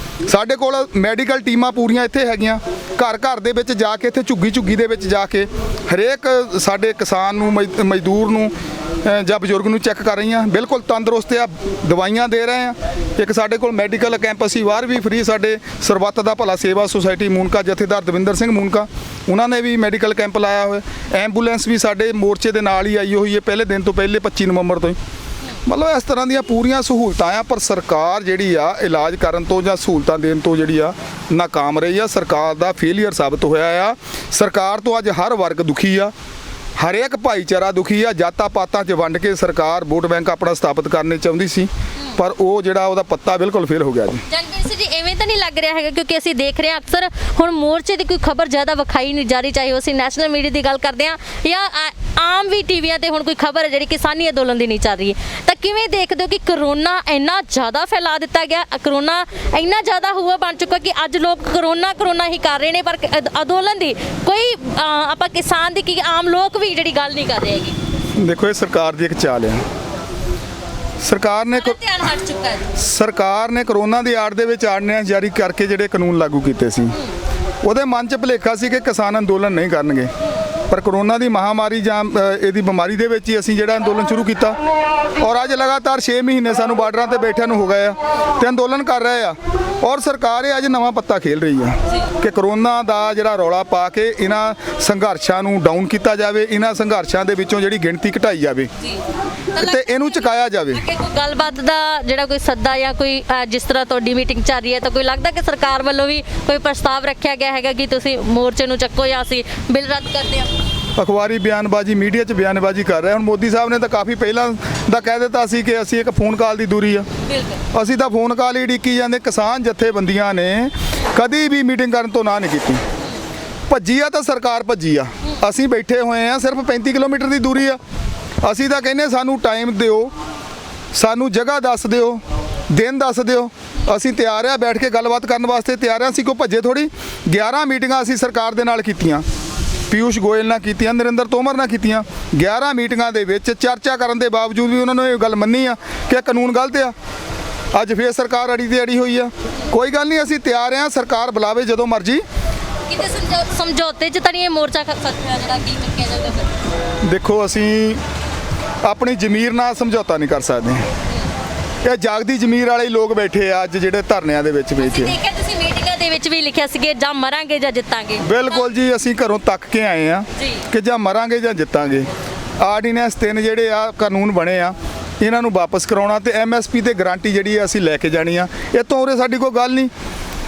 ਸਾਡੇ ਕੋਲ ਮੈਡੀਕਲ ਟੀਮਾਂ ਪੂਰੀਆਂ ਇੱਥੇ ਹੈਗੀਆਂ, ਘਰ ਘਰ ਦੇ ਵਿੱਚ ਜਾ ਕੇ, ਇੱਥੇ ਝੁੱਗੀ ਦੇ ਵਿੱਚ ਜਾ ਕੇ ਹਰੇਕ ਸਾਡੇ ਕਿਸਾਨ ਨੂੰ, ਮਜ਼ਦੂਰ ਨੂੰ ਜਾਂ ਬਜ਼ੁਰਗ ਨੂੰ ਚੈੱਕ ਕਰ ਰਹੀਆਂ। ਬਿਲਕੁਲ ਤੰਦਰੁਸਤ ਆ, ਦਵਾਈਆਂ ਦੇ ਰਹੇ ਆ। ਇੱਕ ਸਾਡੇ ਕੋਲ ਮੈਡੀਕਲ ਕੈਂਪ ਅਸੀਂ ਬਾਹਰ ਵੀ ਫ੍ਰੀ, ਸਾਡੇ ਸਰਬੱਤ ਦਾ ਭਲਾ ਸੇਵਾ ਸੁਸਾਇਟੀ ਮੂਨਕਾ ਜਥੇਦਾਰ ਦਵਿੰਦਰ ਸਿੰਘ ਮੂਨਕਾ, ਉਹਨਾਂ ਨੇ ਵੀ ਮੈਡੀਕਲ ਕੈਂਪ ਲਾਇਆ ਹੋਇਆ। ਐਂਬੂਲੈਂਸ ਵੀ ਸਾਡੇ ਮੋਰਚੇ ਦੇ ਨਾਲ ਹੀ ਆਈ ਹੋਈ ਹੈ ਪਹਿਲੇ ਦਿਨ ਤੋਂ, ਪਹਿਲੇ 25 ਨਵੰਬਰ ਤੋਂ ਹੀ। ਮਤਲਬ ਇਸ ਤਰ੍ਹਾਂ ਦੀਆਂ ਪੂਰੀਆਂ ਸਹੂਲਤਾਂ ਆ, ਪਰ ਸਰਕਾਰ ਜਿਹੜੀ ਆ ਇਲਾਜ ਕਰਨ ਤੋਂ ਜਾਂ ਸਹੂਲਤਾਂ ਦੇਣ ਤੋਂ ਜਿਹੜੀ ਆ ਨਾਕਾਮ ਰਹੀ ਆ। ਸਰਕਾਰ ਦਾ ਫੇਲੀਅਰ ਸਾਬਤ ਹੋਇਆ ਆ। ਸਰਕਾਰ ਤੋਂ ਅੱਜ ਹਰ ਵਰਗ ਦੁਖੀ ਆ, ਹਰੇਕ ਭਾਈਚਾਰਾ ਦੁਖੀ ਆ। ਜਾਤਾਂ ਪਾਤਾਂ 'ਚ ਵੰਡ ਕੇ ਸਰਕਾਰ ਵੋਟ ਬੈਂਕ ਆਪਣਾ ਸਥਾਪਿਤ ਕਰਨੇ ਚਾਹੁੰਦੀ ਸੀ, ਪਰ ਉਹ ਜਿਹੜਾ ਉਹਦਾ ਪੱਤਾ ਬਿਲਕੁਲ ਫੇਲ ਹੋ ਗਿਆ ਜੀ। ਜੰਗਵੀਰ ਸਿੰਘ ਜੀ, ਐਵੇਂ ਤਾਂ ਨਹੀਂ ਲੱਗ ਰਿਹਾ ਹੈਗਾ, ਕਿਉਂਕਿ ਅਸੀਂ ਦੇਖ ਰਹੇ ਹਾਂ ਅਕਸਰ ਹੁਣ ਮੋਰਚੇ ਦੀ ਕੋਈ ਖਬਰ ਜ਼ਿਆਦਾ ਵਿਖਾਈ ਨਹੀਂ ਜਾ ਰਹੀ, ਚਾਹੇ ਅਸੀਂ ਨੈਸ਼ਨਲ ਮੀਡੀਆ ਦੀ ਗੱਲ ਕਰਦੇ ਹਾਂ ਜਾਂ ਆਮ ਵੀ ਟੀਵੀਆਂ ਤੇ ਹੁਣ ਕੋਈ ਖਬਰ ਹੈ ਜਿਹੜੀ ਕਿਸਾਨੀ ਅੰਦੋਲਨ ਦੀ ਨਹੀਂ ਚੱਲ ਰਹੀ ਹੈ। ਤਾਂ ਕਿਵੇਂ ਦੇਖਦੇ ਹੋ ਕਿ ਕਰੋਨਾ ਇੰਨਾ ਜ਼ਿਆਦਾ ਫੈਲਾ ਦਿੱਤਾ ਗਿਆ, ਕਰੋਨਾ ਇੰਨਾ ਜ਼ਿਆਦਾ ਹੁਆ ਬਣ ਚੁੱਕਾ ਕਿ ਅੱਜ ਲੋਕ ਕਰੋਨਾ ਹੀ ਕਰ ਰਹੇ ਨੇ, ਪਰ ਅੰਦੋਲਨ ਦੀ ਕੋਈ ਆਪਾਂ ਕਿਸਾਨ ਦੀ ਕੀ ਆਮ ਲੋਕ ਵੀ ਜਿਹੜੀ ਗੱਲ ਨਹੀਂ ਕਰ ਰਹੇ ਹੈਗੇ। ਦੇਖੋ, ਇਹ ਸਰਕਾਰ ਦੀ ਇੱਕ ਚਾਲ ਆ। ਸਰਕਾਰ ਨੇ ਧਿਆਨ ਹਟ ਚੁੱਕਾ ਹੈ। ਸਰਕਾਰ ਨੇ ਕਰੋਨਾ ਦੀ ਆੜ ਦੇ ਵਿੱਚ ਆਰਡੀਨੈਂਸ ਜਾਰੀ ਕਰਕੇ ਜਿਹੜੇ ਕਾਨੂੰਨ ਲਾਗੂ ਕੀਤੇ ਸੀ, ਉਹਦੇ ਮਨ 'ਚ ਭੁਲੇਖਾ ਸੀ ਕਿ ਕਿਸਾਨ ਅੰਦੋਲਨ ਨਹੀਂ ਕਰਨਗੇ, ਪਰ ਕਰੋਨਾ ਦੀ ਮਹਾਮਾਰੀ ਜਾਂ ਇਹਦੀ ਬਿਮਾਰੀ ਦੇ ਵਿੱਚ ਹੀ ਅਸੀਂ ਜਿਹੜਾ ਅੰਦੋਲਨ ਸ਼ੁਰੂ ਕੀਤਾ, ਔਰ ਅੱਜ ਲਗਾਤਾਰ 6 ਮਹੀਨੇ ਸਾਨੂੰ ਬਾਰਡਰਾਂ ਤੇ ਬੈਠਿਆਂ ਨੂੰ ਹੋ ਗਏ ਆ ਤੇ ਅੰਦੋਲਨ ਕਰ ਰਹੇ ਆ। ਔਰ ਸਰਕਾਰ ਇਹ ਅੱਜ ਨਵਾਂ ਪੱਤਾ ਖੇਲ ਰਹੀ ਆ ਕਿ ਕਰੋਨਾ ਦਾ ਜਿਹੜਾ ਰੌਲਾ ਪਾ ਕੇ ਇਹਨਾਂ ਸੰਘਰਸ਼ਾਂ ਨੂੰ ਡਾਊਨ ਕੀਤਾ ਜਾਵੇ, ਇਹਨਾਂ ਸੰਘਰਸ਼ਾਂ ਦੇ ਵਿੱਚੋਂ ਜਿਹੜੀ ਗਿਣਤੀ ਘਟਾਈ ਜਾਵੇ ਤੇ ਇਹਨੂੰ ਚੁਕਾਇਆ ਜਾਵੇ। ਕੋਈ ਗੱਲਬਾਤ ਦਾ ਜਿਹੜਾ ਕੋਈ ਸੱਦਾ ਜਾਂ ਕੋਈ ਜਿਸ ਤਰ੍ਹਾਂ ਤੁਹਾਡੀ ਮੀਟਿੰਗ ਚੱਲ ਰਹੀ ਹੈ, ਤਾਂ ਕੋਈ ਲੱਗਦਾ ਕਿ ਸਰਕਾਰ ਵੱਲੋਂ ਵੀ ਕੋਈ ਪ੍ਰਸਤਾਵ ਰੱਖਿਆ ਗਿਆ ਹੈਗਾ ਕਿ ਤੁਸੀਂ ਮੋਰਚੇ ਨੂੰ ਚੱਕੋ ਜਾਂ ਅਸੀਂ ਬਿੱਲ ਰੱਦ ਕਰਦੇ ਹਾਂ? ਅਖਬਾਰੀ ਬਿਆਨਬਾਜ਼ੀ, ਮੀਡੀਆ 'ਚ ਬਿਆਨਬਾਜ਼ੀ ਕਰ ਰਹੇ। ਹੁਣ ਮੋਦੀ ਸਾਹਿਬ ਨੇ ਤਾਂ ਕਾਫੀ ਪਹਿਲਾਂ ਦਾ ਕਹਿ ਦਿੱਤਾ ਸੀ ਕਿ ਅਸੀਂ ਇੱਕ ਫੋਨ ਕਾਲ ਦੀ ਦੂਰੀ ਆ। ਅਸੀਂ ਤਾਂ ਫੋਨ ਕਾਲ ਹੀ ਉਡੀਕੀ ਜਾਂਦੇ। ਕਿਸਾਨ ਜਥੇਬੰਦੀਆਂ ਨੇ ਕਦੀ ਵੀ ਮੀਟਿੰਗ ਕਰਨ ਤੋਂ ਨਾ ਨਹੀਂ ਕੀਤੀ। ਭੱਜੀ ਆ ਤਾਂ ਸਰਕਾਰ ਭੱਜੀ ਆ। ਅਸੀਂ ਬੈਠੇ ਹੋਏ ਆ, ਸਿਰਫ 35 ਕਿਲੋਮੀਟਰ ਦੀ ਦੂਰੀ ਆ। ਅਸੀਂ ਤਾਂ ਕਹਿੰਦੇ ਸਾਨੂੰ ਟਾਈਮ ਦਿਓ, ਸਾਨੂੰ ਜਗ੍ਹਾ ਦੱਸ ਦਿਓ, ਦਿਨ ਦੱਸ ਦਿਓ, ਅਸੀਂ ਤਿਆਰ ਆ ਬੈਠ ਕੇ ਗੱਲਬਾਤ ਕਰਨ ਵਾਸਤੇ ਤਿਆਰ ਆ। ਅਸੀਂ ਕੋਈ ਭੱਜੇ ਥੋੜੀ। 11 ਮੀਟਿੰਗਾਂ ਅਸੀਂ ਸਰਕਾਰ ਦੇ ਨਾਲ ਕੀਤੀਆਂ, ਪੀਯੂਸ਼ ਗੋਇਲ ਨਾਲ ਕੀਤੀਆਂ, ਨਰਿੰਦਰ ਤੋਮਰ ਨਾਲ ਕੀਤੀਆਂ। 11 ਮੀਟਿੰਗਾਂ ਦੇ ਵਿੱਚ ਚਰਚਾ ਕਰਨ ਦੇ ਬਾਵਜੂਦ ਵੀ ਉਹਨਾਂ ਨੇ ਇਹ ਗੱਲ ਮੰਨੀ ਆ ਕਿ ਕਾਨੂੰਨ ਗਲਤ ਆ। ਅੱਜ ਫੇਰ ਸਰਕਾਰ ਅੜੀ ਤੇ ਅੜੀ ਹੋਈ ਆ। ਕੋਈ ਗੱਲ ਨਹੀਂ, ਅਸੀਂ ਤਿਆਰ ਆ, ਸਰਕਾਰ ਬੁਲਾਵੇ ਜਦੋਂ ਮਰਜ਼ੀ। ਕਿਤੇ ਸਮਝੌਤੇ 'ਚ ਤਾਂ ਨਹੀਂ ਇਹ ਮੋਰਚਾ ਜਿਹੜਾ ਕੀ ਚੱਕਿਆ ਜਾਊਗਾ ਫਿਰ? ਦੇਖੋ, ਅਸੀਂ ਆਪਣੀ ਜ਼ਮੀਰ ਨਾਲ ਸਮਝੌਤਾ ਨਹੀਂ ਕਰ ਸਕਦੇ। ਇਹ ਜਾਗਦੀ ਜ਼ਮੀਰ ਵਾਲੇ ਲੋਕ ਬੈਠੇ ਆ ਅੱਜ ਜਿਹੜੇ ਧਰਨਿਆਂ ਦੇ ਵਿੱਚ ਬੈਠੇ। ਦੇਖਿਆ ਤੁਸੀਂ ਮੀਟਿੰਗਾਂ ਦੇ ਵਿੱਚ ਵੀ ਲਿਖਿਆ ਸੀਗੇ ਜਾਂ ਮਰਾਂਗੇ ਜਾਂ ਜਿੱਤਾਂਗੇ। ਬਿਲਕੁਲ ਜੀ, ਅਸੀਂ ਘਰੋਂ ਤੱਕ ਕੇ ਆਏ ਆ ਕਿ ਜਾਂ ਮਰਾਂਗੇ ਜਾਂ ਜਿੱਤਾਂਗੇ। ਆਰਡੀਨੈਂਸ 3 ਜਿਹੜੇ ਆ ਕਾਨੂੰਨ ਬਣੇ ਆ, ਇਹਨਾਂ ਨੂੰ ਵਾਪਸ ਕਰਾਉਣਾ ਤੇ ਐਮਐਸਪੀ ਤੇ ਗਾਰੰਟੀ ਜਿਹੜੀ ਆ ਅਸੀਂ ਲੈ ਕੇ ਜਾਣੀ ਆ। ਇਹ ਤੋਂ ਉਰੇ ਸਾਡੀ ਕੋਈ ਗੱਲ ਨਹੀਂ।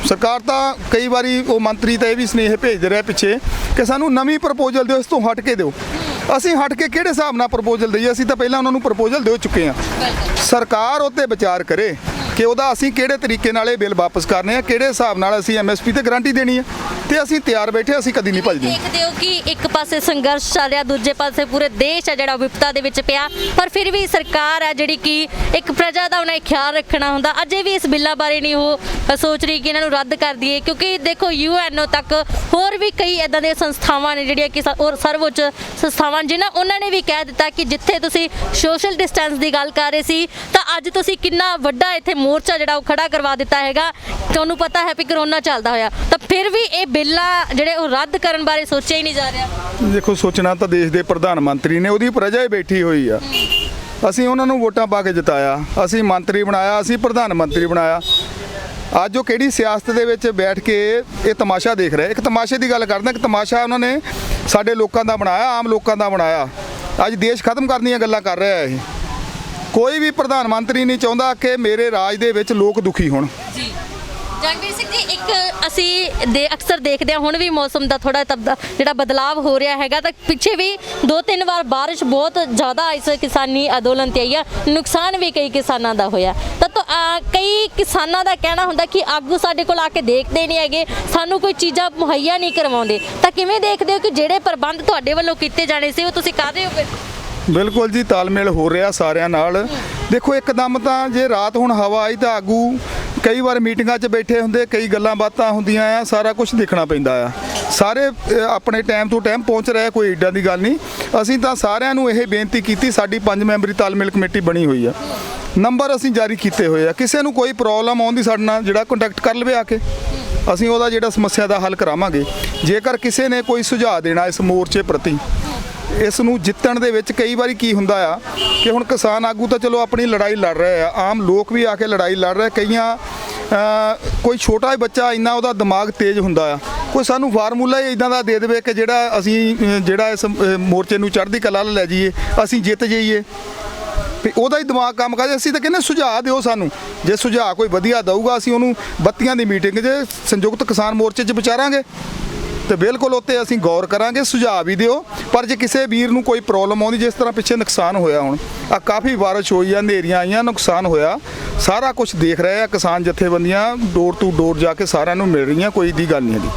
ਸਰਕਾਰ ਤਾਂ ਕਈ ਵਾਰੀ ਉਹ ਮੰਤਰੀ ਤਾਂ ਇਹ ਵੀ ਸੁਨੇਹੇ ਭੇਜਦੇ ਰਹੇ ਪਿੱਛੇ ਕਿ ਸਾਨੂੰ ਨਵੀਂ ਪ੍ਰਪੋਜ਼ਲ ਦਿਓ, ਇਸ ਤੋਂ ਹਟ ਕੇ ਦਿਓ। ਅਸੀਂ ਹਟ ਕੇ ਕਿਹੜੇ ਹਿਸਾਬ ਨਾਲ ਪ੍ਰਪੋਜ਼ਲ ਦਈਏ? ਅਸੀਂ ਤਾਂ ਪਹਿਲਾਂ ਉਹਨਾਂ ਨੂੰ ਪ੍ਰਪੋਜ਼ਲ ਦੇ ਚੁੱਕੇ ਹਾਂ। ਸਰਕਾਰ ਉੱਤੇ ਵਿਚਾਰ ਕਰੇ ਕਿ ਉਹਦਾ ਅਸੀਂ ਕਿਹੜੇ ਤਰੀਕੇ ਨਾਲ ਇਹ ਬਿੱਲ ਵਾਪਸ ਕਰਨੇ ਆ, ਕਿਹੜੇ ਹਿਸਾਬ ਨਾਲ ਅਸੀਂ ਐਮਐਸਪੀ ਤੇ ਗਾਰੰਟੀ ਦੇਣੀ ਆ, ਤੇ ਅਸੀਂ ਤਿਆਰ ਬੈਠੇ। ਅਸੀਂ ਕਦੀ ਨਹੀਂ ਭੱਜਦੇ। ਦੇਖਦੇ ਹੋ ਕਿ ਇੱਕ ਪਾਸੇ ਸੰਘਰਸ਼ ਚੱਲ ਰਿਹਾ, ਦੂਜੇ ਪਾਸੇ ਪੂਰੇ ਦੇਸ਼ ਹੈ ਜਿਹੜਾ ਵਿਪਤਾ ਦੇ ਵਿੱਚ ਪਿਆ, ਪਰ ਫਿਰ ਵੀ ਸਰਕਾਰ ਹੈ ਜਿਹੜੀ ਕਿ ਇੱਕ ਪ੍ਰਜਾ ਦਾ ਉਹਨਾਂ ਖਿਆਲ ਰੱਖਣਾ ਹੁੰਦਾ। ਅਜੇ ਵੀ ਇਸ ਬਿੱਲਾਂ ਬਾਰੇ ਨਹੀਂ ਉਹ ਸੋਚ ਰਹੀ ਕਿ ਇਹਨਾਂ ਨੂੰ ਰੱਦ ਕਰ ਦਈਏ, ਕਿਉਂਕਿ ਦੇਖੋ UNO ਤੱਕ ਹੋਰ ਵੀ ਕਈ ਇਦਾਂ ਦੀਆਂ ਸੰਸਥਾਵਾਂ ਨੇ ਜਿਹੜੀਆਂ ਕਿ ਸਰਵਉੱਚ ਸੰਸਥਾਵਾਂ ਜਿਨ੍ਹਾਂ ਉਹਨਾਂ ਨੇ ਵੀ ਕਹਿ ਦਿੱਤਾ ਕਿ ਜਿੱਥੇ ਤੁਸੀਂ ਸੋਸ਼ਲ ਡਿਸਟੈਂਸ ਦੀ ਗੱਲ ਕਰ ਰਹੇ ਸੀ, ਤਾਂ ਅੱਜ ਤੁਸੀਂ ਕਿੰਨਾ ਵੱਡਾ ਇੱਥੇ ਮੋਰਚਾ ਜਿਹੜਾ ਉਹ ਖੜਾ ਕਰਵਾ ਦਿੱਤਾ ਹੈਗਾ। ਤੁਹਾਨੂੰ ਪਤਾ ਹੈ ਵੀ ਕਰੋਨਾ ਚੱਲਦਾ ਹੋਇਆ, ਤਾਂ ਫਿਰ ਵੀ ਇਹ ਬਿੱਲਾਂ ਜਿਹੜੇ ਉਹ ਰੱਦ ਕਰਨ ਬਾਰੇ ਸੋਚਿਆ ਹੀ ਨਹੀਂ ਜਾ ਰਿਹਾ। ਦੇਖੋ, ਸੋਚਣਾ ਤਾਂ ਦੇਸ਼ ਦੇ ਪ੍ਰਧਾਨ ਮੰਤਰੀ ਨੇ, ਉਹਦੀ ਪ੍ਰਜਾ ਹੀ ਬੈਠੀ ਹੋਈ ਆ। ਅਸੀਂ ਉਹਨਾਂ ਨੂੰ ਵੋਟਾਂ ਪਾ ਕੇ ਜਿਤਾਇਆ, ਅਸੀਂ ਮੰਤਰੀ ਬਣਾਇਆ, ਅਸੀਂ ਪ੍ਰਧਾਨ ਮੰਤਰੀ ਬਣਾਇਆ। ਅੱਜ ਉਹ ਕਿਹੜੀ ਸਿਆਸਤ ਦੇ ਵਿੱਚ ਬੈਠ ਕੇ ਇਹ ਤਮਾਸ਼ਾ ਦੇਖ ਰਿਹਾ। ਇੱਕ ਤਮਾਸ਼ੇ ਦੀ ਗੱਲ ਕਰਦਾ ਕਿ ਤਮਾਸ਼ਾ ਉਹਨਾਂ ਨੇ ਸਾਡੇ ਲੋਕਾਂ ਦਾ ਬਣਾਇਆ, ਆਮ ਲੋਕਾਂ ਦਾ ਬਣਾਇਆ। ਅੱਜ ਦੇਸ਼ ਖਤਮ ਕਰਨ ਦੀਆਂ ਗੱਲਾਂ ਕਰ ਰਿਹਾ ਇਹ। ਕੋਈ ਵੀ ਪ੍ਰਧਾਨ ਮੰਤਰੀ ਨਹੀਂ ਚਾਹੁੰਦਾ ਕਿ ਮੇਰੇ ਰਾਜ ਦੇ ਵਿੱਚ ਲੋਕ ਦੁਖੀ ਹੋਣ। ਜੀ ਜਗਵੀਰ ਸਿੰਘ ਜੀ, ਇੱਕ ਅਸੀਂ ਅਕਸਰ ਦੇਖਦੇ ਹਾਂ ਹੁਣ ਵੀ ਮੌਸਮ ਦਾ ਥੋੜਾ ਜਿਹੜਾ ਬਦਲਾਵ ਹੋ ਰਿਹਾ ਹੈਗਾ, ਤਾਂ ਪਿੱਛੇ ਵੀ 2-3 ਵਾਰ ਬਾਰਿਸ਼ ਬਹੁਤ ਜ਼ਿਆਦਾ ਇਸ ਕਿਸਾਨੀ ਅੰਦੋਲਨ ਤੇ ਆਈ ਆ, ਨੁਕਸਾਨ ਵੀ ਕਈ ਕਿਸਾਨਾਂ ਦਾ ਹੋਇਆ। ਤਾਂ ਕਈ ਕਿਸਾਨਾਂ ਦਾ ਕਹਿਣਾ ਹੁੰਦਾ ਕਿ ਆਗੂ ਸਾਡੇ ਕੋਲ ਆ ਕੇ ਦੇਖਦੇ ਨਹੀਂ ਹੈਗੇ, ਸਾਨੂੰ ਕੋਈ ਚੀਜ਼ਾਂ ਮੁਹੱਈਆ ਨਹੀਂ ਕਰਵਾਉਂਦੇ। ਤਾਂ ਕਿਵੇਂ ਦੇਖਦੇ ਹੋ ਕਿ ਜਿਹੜੇ ਪ੍ਰਬੰਧ ਤੁਹਾਡੇ ਵੱਲੋਂ ਕੀਤੇ ਜਾਣੇ ਸੀ ਉਹ ਤੁਸੀਂ ਕਰ ਰਹੇ ਹੋ ਫਿਰ? ਬਿਲਕੁਲ ਜੀ, ਤਾਲਮੇਲ ਹੋ ਰਿਹਾ ਸਾਰਿਆਂ ਨਾਲ। ਦੇਖੋ, ਇੱਕਦਮ ਤਾਂ ਜੇ ਰਾਤ ਹੁਣ ਹਵਾ ਆਈ ਤਾਂ ਆਗੂ ਕਈ ਵਾਰ ਮੀਟਿੰਗਾਂ 'ਚ ਬੈਠੇ ਹੁੰਦੇ, ਕਈ ਗੱਲਾਂ ਬਾਤਾਂ ਹੁੰਦੀਆਂ ਆ, ਸਾਰਾ ਕੁਝ ਦੇਖਣਾ ਪੈਂਦਾ ਆ। ਸਾਰੇ ਆਪਣੇ ਟਾਈਮ ਤੋਂ ਟਾਈਮ ਪਹੁੰਚ ਰਹੇ, ਕੋਈ ਏਡਾ ਦੀ ਗੱਲ ਨਹੀਂ। ਅਸੀਂ ਤਾਂ ਸਾਰਿਆਂ ਨੂੰ ਇਹ ਬੇਨਤੀ ਕੀਤੀ, ਸਾਡੀ 5 ਮੈਂਬਰੀ ਤਾਲਮੇਲ ਕਮੇਟੀ ਬਣੀ ਹੋਈ ਆ, ਨੰਬਰ ਅਸੀਂ ਜਾਰੀ ਕੀਤੇ ਹੋਏ ਆ। ਕਿਸੇ ਨੂੰ ਕੋਈ ਪ੍ਰੋਬਲਮ ਆਉਂਦੀ ਸਾਡੇ ਨਾਲ ਜਿਹੜਾ ਕੰਟੈਕਟ ਕਰ ਲਵੇ ਆ ਕੇ, ਅਸੀਂ ਉਹਦਾ ਜਿਹੜਾ ਸਮੱਸਿਆ ਦਾ ਹੱਲ ਕਰਾਵਾਂਗੇ। ਜੇਕਰ ਕਿਸੇ ਨੇ ਕੋਈ ਸੁਝਾਅ ਦੇਣਾ ਇਸ ਮੋਰਚੇ ਪ੍ਰਤੀ, ਇਸ ਨੂੰ ਜਿੱਤਣ ਦੇ ਵਿੱਚ ਕਈ ਵਾਰੀ ਕੀ ਹੁੰਦਾ ਆ ਕਿ ਹੁਣ ਕਿਸਾਨ ਆਗੂ ਤਾਂ ਚਲੋ ਆਪਣੀ ਲੜਾਈ ਲੜ ਰਹੇ ਆ, ਆਮ ਲੋਕ ਵੀ ਆ ਕੇ ਲੜਾਈ ਲੜ ਰਹੇ। ਕਈਆਂ ਕੋਈ ਛੋਟਾ ਹੀ ਬੱਚਾ ਇੰਨਾ ਉਹਦਾ ਦਿਮਾਗ ਤੇਜ਼ ਹੁੰਦਾ ਆ, ਕੋਈ ਸਾਨੂੰ ਫਾਰਮੂਲਾ ਹੀ ਇਦਾਂ ਦਾ ਦੇ ਦੇਵੇ ਕਿ ਜਿਹੜਾ ਅਸੀਂ ਜਿਹੜਾ ਇਸ ਮੋਰਚੇ ਨੂੰ ਚੜ੍ਹਦੀ ਕਲਾ ਲੈ ਜਾਈਏ, ਅਸੀਂ ਜਿੱਤ ਜਾਈਏ। ਵੀ ਉਹਦਾ ਹੀ ਦਿਮਾਗ ਕੰਮ ਕਰਦਾ। ਅਸੀਂ ਤਾਂ ਕਹਿੰਦੇ ਸੁਝਾਅ ਦਿਓ ਸਾਨੂੰ, ਜੇ ਸੁਝਾਅ ਕੋਈ ਵਧੀਆ ਦਊਗਾ ਅਸੀਂ ਉਹਨੂੰ ਬੱਤੀਆਂ ਦੀ ਮੀਟਿੰਗ 'ਚ ਸੰਯੁਕਤ ਕਿਸਾਨ ਮੋਰਚੇ 'ਚ ਵਿਚਾਰਾਂਗੇ ਤੇ ਬਿਲਕੁਲ ਉੱਤੇ ਅਸੀਂ ਗੌਰ ਕਰਾਂਗੇ, ਸੁਝਾਅ ਵੀ ਦਿਓ। ਪਰ ਜੇ ਕਿਸੇ ਵੀਰ ਨੂੰ ਕੋਈ ਪ੍ਰੋਬਲਮ ਆਉਂਦੀ, ਜਿਸ ਤਰ੍ਹਾਂ ਪਿੱਛੇ ਨੁਕਸਾਨ ਹੋਇਆ, ਹੁਣ ਆ ਕਾਫੀ ਬਾਰਿਸ਼ ਹੋਈ ਆ, ਹਨੇਰੀਆਂ ਆਈਆਂ, ਨੁਕਸਾਨ ਹੋਇਆ, ਸਾਰਾ ਕੁਝ ਦੇਖ ਰਹੇ ਆ ਕਿਸਾਨ ਜਥੇਬੰਦੀਆਂ, ਡੋਰ ਟੂ ਡੋਰ ਜਾ ਕੇ ਸਾਰਿਆਂ ਨੂੰ ਮਿਲ ਰਹੀਆਂ, ਕੋਈ ਦੀ ਗੱਲ ਨਹੀਂ ਹੈਗੀ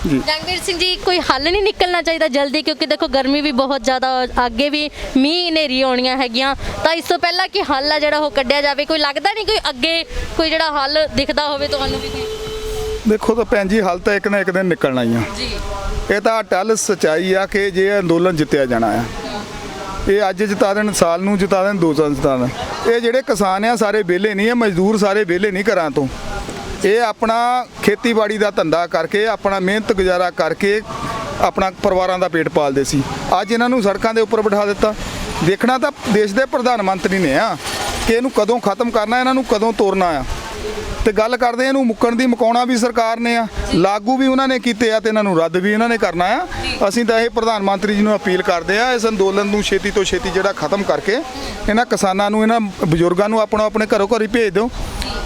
ਜੀ। ਜੰਗਵੀਰ ਸਿੰਘ ਜੀ, ਕੋਈ ਹੱਲ ਨਹੀਂ ਨਿਕਲਣਾ ਚਾਹੀਦਾ ਜਲਦੀ, ਕਿਉਂਕਿ ਦੇਖੋ ਗਰਮੀ ਵੀ ਬਹੁਤ ਜ਼ਿਆਦਾ, ਅੱਗੇ ਵੀ ਮੀਂਹ ਹਨੇਰੀ ਆਉਣੀਆਂ ਹੈਗੀਆਂ, ਤਾਂ ਇਸ ਤੋਂ ਪਹਿਲਾਂ ਕਿ ਹੱਲ ਆ ਜਿਹੜਾ ਉਹ ਕੱਢਿਆ ਜਾਵੇ। ਕੋਈ ਲੱਗਦਾ ਨਹੀਂ ਕੋਈ ਅੱਗੇ ਕੋਈ ਜਿਹੜਾ ਹੱਲ ਦਿਖਦਾ ਹੋਵੇ ਤੁਹਾਨੂੰ ਵੀ? ਦੇਖੋ ਤਾਂ ਭੈਣ ਜੀ, ਹੱਲ ਤਾਂ ਇੱਕ ਨਾ ਇੱਕ ਦਿਨ ਨਿਕਲਣਾ ਹੀ ਆ ਜੀ। ਇਹ ਤਾਂ ਟੱਲ ਸੱਚਾਈ ਆ ਕਿ ਜੇ ਅੰਦੋਲਨ ਜਿੱਤਿਆ ਜਾਣਾ ਆ, ਇਹ ਅੱਜ ਜਿਤਾ ਦੇਣ, ਸਾਲ ਨੂੰ ਜਿਤਾ ਦੇਣ, 2 ਸਾਲ ਜਿਤਾ ਦੇਣ। ਇਹ ਜਿਹੜੇ ਕਿਸਾਨ ਆ ਸਾਰੇ ਵਿਹਲੇ ਨਹੀਂ ਆ, ਮਜ਼ਦੂਰ ਸਾਰੇ ਵਿਹਲੇ ਨਹੀਂ ਘਰਾਂ ਤੋਂ। ਇਹ ਆਪਣਾ ਖੇਤੀਬਾੜੀ ਦਾ ਧੰਦਾ ਕਰਕੇ, ਆਪਣਾ ਮਿਹਨਤ ਗੁਜ਼ਾਰਾ ਕਰਕੇ ਆਪਣਾ ਪਰਿਵਾਰਾਂ ਦਾ ਪੇਟ ਪਾਲਦੇ ਸੀ। ਅੱਜ ਇਹਨਾਂ ਨੂੰ ਸੜਕਾਂ ਦੇ ਉੱਪਰ ਬਿਠਾ ਦਿੱਤਾ। ਦੇਖਣਾ ਤਾਂ ਦੇਸ਼ ਦੇ ਪ੍ਰਧਾਨ ਮੰਤਰੀ ਨੇ ਆ ਕਿ ਇਹਨੂੰ ਕਦੋਂ ਖਤਮ ਕਰਨਾ, ਇਹਨਾਂ ਨੂੰ ਕਦੋਂ ਤੋੜਨਾ ਆ। ਤੇ ਗੱਲ ਕਰਦੇ ਇਹਨੂੰ ਮੁੱਕਣ ਦੀ, ਮੁਕਾਉਣਾ ਵੀ ਸਰਕਾਰ ਨੇ ਆ, ਲਾਗੂ ਵੀ ਉਹਨਾਂ ਨੇ ਕੀਤੇ ਆ, ਤੇ ਇਹਨਾਂ ਨੂੰ ਰੱਦ ਵੀ ਇਹਨਾਂ ਨੇ ਕਰਨਾ ਆ। ਅਸੀਂ ਤਾਂ ਇਹ ਪ੍ਰਧਾਨ ਮੰਤਰੀ ਜੀ ਨੂੰ ਅਪੀਲ ਕਰਦੇ ਆ, ਇਸ ਅੰਦੋਲਨ ਨੂੰ ਛੇਤੀ ਤੋਂ ਛੇਤੀ ਜਿਹੜਾ ਖਤਮ ਕਰਕੇ ਇਹਨਾਂ ਕਿਸਾਨਾਂ ਨੂੰ, ਇਹਨਾਂ ਬਜ਼ੁਰਗਾਂ ਨੂੰ ਆਪਣੇ ਘਰੋਂ ਘਰ ਹੀ ਭੇਜ ਦਿਓ।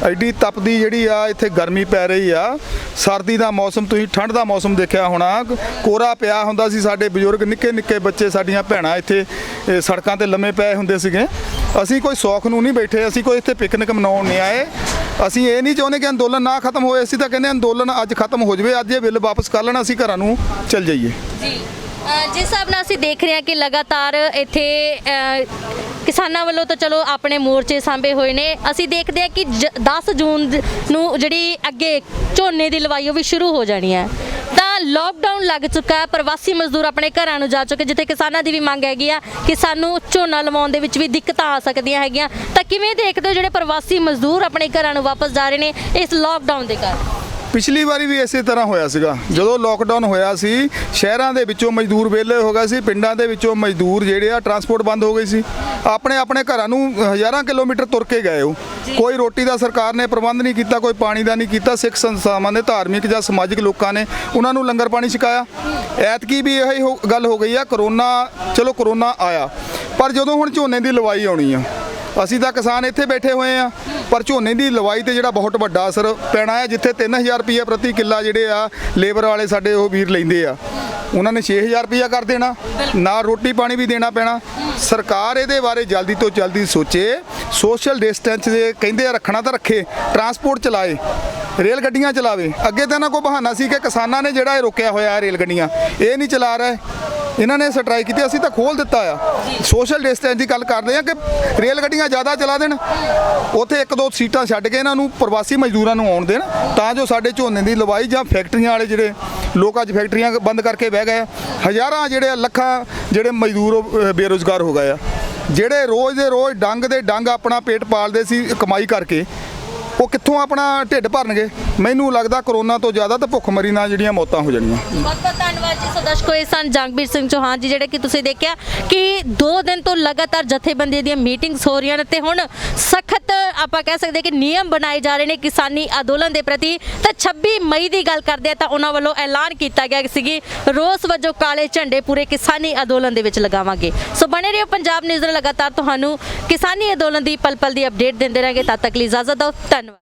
ਐਡੀ ਤਪਦੀ ਜਿਹੜੀ ਆ ਇੱਥੇ ਗਰਮੀ ਪੈ ਰਹੀ ਆ, ਸਰਦੀ ਦਾ ਮੌਸਮ, ਤੁਸੀਂ ਠੰਡ ਦਾ ਮੌਸਮ ਦੇਖਿਆ ਹੋਣਾ, ਕੋਰਾ ਪਿਆ ਹੁੰਦਾ ਸੀ, ਸਾਡੇ ਬਜ਼ੁਰਗ ਨਿੱਕੇ ਨਿੱਕੇ ਬੱਚੇ, ਸਾਡੀਆਂ ਭੈਣਾਂ ਇੱਥੇ ਸੜਕਾਂ ਤੇ ਲੰਮੇ ਪਏ ਹੁੰਦੇ ਸੀਗੇ। ਅਸੀਂ ਕੋਈ ਸੌਖ ਨੂੰ ਨਹੀਂ ਬੈਠੇ, ਅਸੀਂ ਕੋਈ ਇੱਥੇ ਪਿਕਨਿਕ ਮਨਾਉਣ ਨਹੀਂ ਆਏ। ਅਸੀਂ ਇਹ ਨਹੀਂ ਚਾਹੁੰਦੇ ਕਿ ਅੰਦੋਲਨ ਨਾ ਖਤਮ ਹੋਏ, ਅਸੀਂ ਤਾਂ ਕਹਿੰਦੇ ਅੰਦੋਲਨ ਅੱਜ ਖਤਮ ਹੋ ਜਾਵੇ, ਅੱਜ ਇਹ ਬਿੱਲ ਵਾਪਸ ਕਰ ਲੈਣ, ਅਸੀਂ ਘਰਾਂ ਨੂੰ ਚੱਲ ਜਾਈਏ ਜੀ। ਜਿਸ ਹਿਸਾਬ ਨਾਲ ਅਸੀਂ ਦੇਖ ਰਹੇ ਹਾਂ ਕਿ ਲਗਾਤਾਰ ਇੱਥੇ ਕਿਸਾਨਾਂ ਵੱਲੋਂ ਤਾਂ ਚਲੋ ਆਪਣੇ ਮੋਰਚੇ ਸਾਂਭੇ ਹੋਏ ਨੇ, ਅਸੀਂ ਦੇਖਦੇ ਹਾਂ ਕਿ 10 ਜੂਨ ਨੂੰ ਜਿਹੜੀ ਅੱਗੇ ਝੋਨੇ ਦੀ ਲਵਾਈ ਉਹ ਵੀ ਸ਼ੁਰੂ ਹੋ ਜਾਣੀ ਹੈ, ਤਾਂ ਲੋਕਡਾਊਨ ਲੱਗ ਚੁੱਕਾ ਹੈ, ਪ੍ਰਵਾਸੀ ਮਜ਼ਦੂਰ ਆਪਣੇ ਘਰਾਂ ਨੂੰ ਜਾ ਚੁੱਕੇ, ਜਿੱਥੇ ਕਿਸਾਨਾਂ ਦੀ ਵੀ ਮੰਗ ਹੈਗੀ ਆ ਕਿ ਸਾਨੂੰ ਝੋਨਾ ਲਵਾਉਣ ਦੇ ਵਿੱਚ ਵੀ ਦਿੱਕਤਾਂ ਆ ਸਕਦੀਆਂ ਹੈਗੀਆਂ। ਤਾਂ ਕਿਵੇਂ ਦੇਖਦੇ ਹੋ ਜਿਹੜੇ ਪ੍ਰਵਾਸੀ ਮਜ਼ਦੂਰ ਆਪਣੇ ਘਰਾਂ ਨੂੰ ਵਾਪਸ ਜਾ ਰਹੇ ਨੇ ਇਸ ਲੋਕਡਾਊਨ ਦੇ ਕਾਰਨ? ਪਿਛਲੀ ਵਾਰੀ ਵੀ ਇਸੇ ਤਰ੍ਹਾਂ ਹੋਇਆ ਸੀਗਾ, ਜਦੋਂ ਲੋਕਡਾਊਨ ਹੋਇਆ ਸੀ, ਸ਼ਹਿਰਾਂ ਦੇ ਵਿੱਚੋਂ ਮਜ਼ਦੂਰ ਵਿਹਲੇ ਹੋ ਗਏ ਸੀ, ਪਿੰਡਾਂ ਦੇ ਵਿੱਚੋਂ ਮਜ਼ਦੂਰ ਜਿਹੜੇ ਆ ਟਰਾਂਸਪੋਰਟ ਬੰਦ ਹੋ ਗਈ ਸੀ, ਆਪਣੇ ਘਰਾਂ ਨੂੰ ਹਜ਼ਾਰਾਂ ਕਿਲੋਮੀਟਰ ਤੁਰ ਕੇ ਗਏ। ਉਹ ਕੋਈ ਰੋਟੀ ਦਾ ਸਰਕਾਰ ਨੇ ਪ੍ਰਬੰਧ ਨਹੀਂ ਕੀਤਾ, ਕੋਈ ਪਾਣੀ ਦਾ ਨਹੀਂ ਕੀਤਾ। ਸਿੱਖ ਸੰਸਥਾਵਾਂ ਨੇ, ਧਾਰਮਿਕ ਜਾਂ ਸਮਾਜਿਕ ਲੋਕਾਂ ਨੇ ਉਹਨਾਂ ਨੂੰ ਲੰਗਰ ਪਾਣੀ ਛਕਾਇਆ। ਐਤਕੀ ਵੀ ਇਹੀ ਗੱਲ ਹੋ ਗਈ ਆ। ਚਲੋ ਕਰੋਨਾ ਆਇਆ, ਪਰ ਜਦੋਂ ਹੁਣ ਝੋਨੇ ਦੀ ਲਵਾਈ ਆਉਣੀ ਆ, ਅਸੀਂ ਤਾਂ ਕਿਸਾਨ ਇੱਥੇ ਬੈਠੇ ਹੋਏ ਆ, ਪਰ ਝੋਨੇ ਦੀ ਲਵਾਈ ਤੇ ਜਿਹੜਾ ਬਹੁਤ ਵੱਡਾ ਅਸਰ ਪੈਣਾ ਹੈ। ਜਿੱਥੇ 3000 ਰੁਪਏ ਪ੍ਰਤੀ ਕਿੱਲਾ ਜਿਹੜੇ ਆ ਲੇਬਰ ਵਾਲੇ ਸਾਡੇ ਉਹ ਵੀਰ ਲੈਂਦੇ ਆ, ਉਹਨਾਂ ਨੇ 6000 ਰੁਪਇਆ ਕਰ ਦੇਣਾ, ਨਾਲ ਰੋਟੀ ਪਾਣੀ ਵੀ ਦੇਣਾ ਪੈਣਾ। ਸਰਕਾਰ ਇਹਦੇ ਬਾਰੇ ਜਲਦੀ ਤੋਂ ਜਲਦੀ ਸੋਚੇ। ਸੋਸ਼ਲ ਡਿਸਟੈਂਸ ਦੇ ਕਹਿੰਦੇ ਆ ਰੱਖਣਾ ਤਾਂ ਰੱਖੇ, ਟਰਾਂਸਪੋਰਟ ਚਲਾਏ, ਰੇਲ ਗੱਡੀਆਂ ਚਲਾਵੇ। ਅੱਗੇ ਤਾਂ ਇਹਨਾਂ ਕੋਲ ਬਹਾਨਾ ਸੀ ਕਿ ਕਿਸਾਨਾਂ ਨੇ ਜਿਹੜਾ ਇਹ ਰੋਕਿਆ ਹੋਇਆ ਰੇਲ ਗੱਡੀਆਂ, ਇਹ ਨਹੀਂ ਚਲਾ ਰਹੇ, ਇਹਨਾਂ ਨੇ ਸਟ੍ਰਾਈਕ ਕੀਤੀ, ਅਸੀਂ ਤਾਂ ਖੋਲ ਦਿੱਤਾ ਆ। ਸੋਸ਼ਲ ਡਿਸਟੈਂਸ ਦੀ ਗੱਲ ਕਰਦੇ ਆ ਕਿ ਰੇਲ ਗੱਡੀਆਂ ਜ਼ਿਆਦਾ ਚਲਾ ਦੇਣ, ਉੱਥੇ 1-2 ਸੀਟਾਂ ਛੱਡ ਕੇ ਇਹਨਾਂ ਨੂੰ ਪ੍ਰਵਾਸੀ ਮਜ਼ਦੂਰਾਂ ਨੂੰ ਆਉਣ ਦੇਣ, ਤਾਂ ਜੋ ਸਾਡੇ ਝੋਨੇ ਦੀ ਲਵਾਈ ਜਾਂ ਫੈਕਟਰੀਆਂ ਵਾਲੇ ਜਿਹੜੇ ਲੋਕ ਅੱਜ ਫੈਕਟਰੀਆਂ ਬੰਦ ਕਰਕੇ ਬਹਿ ਗਏ ਆ, ਹਜ਼ਾਰਾਂ ਜਿਹੜੇ ਲੱਖਾਂ ਜਿਹੜੇ ਮਜ਼ਦੂਰ ਬੇਰੁਜ਼ਗਾਰ ਹੋ ਗਏ ਆ, ਜਿਹੜੇ ਰੋਜ਼ ਦੇ ਰੋਜ਼ ਡੰਗ ਦੇ ਡੰਗ ਆਪਣਾ ਪੇਟ ਪਾਲਦੇ ਸੀ ਕਮਾਈ ਕਰਕੇ, ਉਹ ਕਿੱਥੋਂ ਆਪਣਾ ਢਿੱਡ ਭਰਨਗੇ? ਮੈਨੂੰ ਲੱਗਦਾ ਕਰੋਨਾ ਤੋਂ ਜ਼ਿਆਦਾ ਤਾਂ ਭੁੱਖਮਰੀ ਨਾਲ ਜਿਹੜੀਆਂ ਮੌਤਾਂ ਹੋ ਜਾਣੀਆਂ। ਬਹੁਤ ਬਹੁਤ ਧੰਨਵਾਦ ਜੀ। ਸੋ ਦਰਸ਼ਕੋ, ਇਹ ਸਨ ਜੰਗਬੀਰ ਸਿੰਘ ਚੌਹਾਨ ਜੀ, ਜਿਹੜੇ ਕਿ ਤੁਸੀਂ ਦੇਖਿਆ ਕਿ 2 ਦਿਨ ਤੋਂ ਲਗਾਤਾਰ ਜਥੇਬੰਦੀ ਦੀਆਂ ਮੀਟਿੰਗਸ ਹੋ ਰਹੀਆਂ ਨੇ ਤੇ ਹੁਣ ਸਖਤ ਆਪਾਂ ਕਹਿ ਸਕਦੇ ਕਿ ਨਿਯਮ ਬਣਾਏ ਜਾ ਰਹੇ ਨੇ ਕਿਸਾਨੀ ਅੰਦੋਲਨ ਦੇ ਪ੍ਰਤੀ। ਤਾਂ 26 ਮਈ ਦੀ ਗੱਲ ਕਰਦੇ ਆ ਤਾਂ ਉਹਨਾਂ ਵੱਲੋਂ ਐਲਾਨ ਕੀਤਾ ਗਿਆ ਸੀ ਰੋਸ ਵਜੋਂ ਕਾਲੇ ਝੰਡੇ ਪੂਰੇ ਕਿਸਾਨੀ ਅੰਦੋਲਨ ਦੇ ਵਿੱਚ ਲਗਾਵਾਂਗੇ। ਸੋ ਬਣੇ ਰਹੋ ਪੰਜਾਬ ਨਿਊਜ਼ ਨਾਲ, ਲਗਾਤਾਰ ਤੁਹਾਨੂੰ ਕਿਸਾਨੀ ਅੰਦੋਲਨ ਦੀ ਪਲ ਪਲ ਦੀ ਅਪਡੇਟ ਦਿੰਦੇ ਰਹਾਂਗੇ। ਤਦ ਤੱਕ ਲਈ ਇਜਾਜ਼ਤ ਦਿਓ। ਧੰਨਵਾਦ।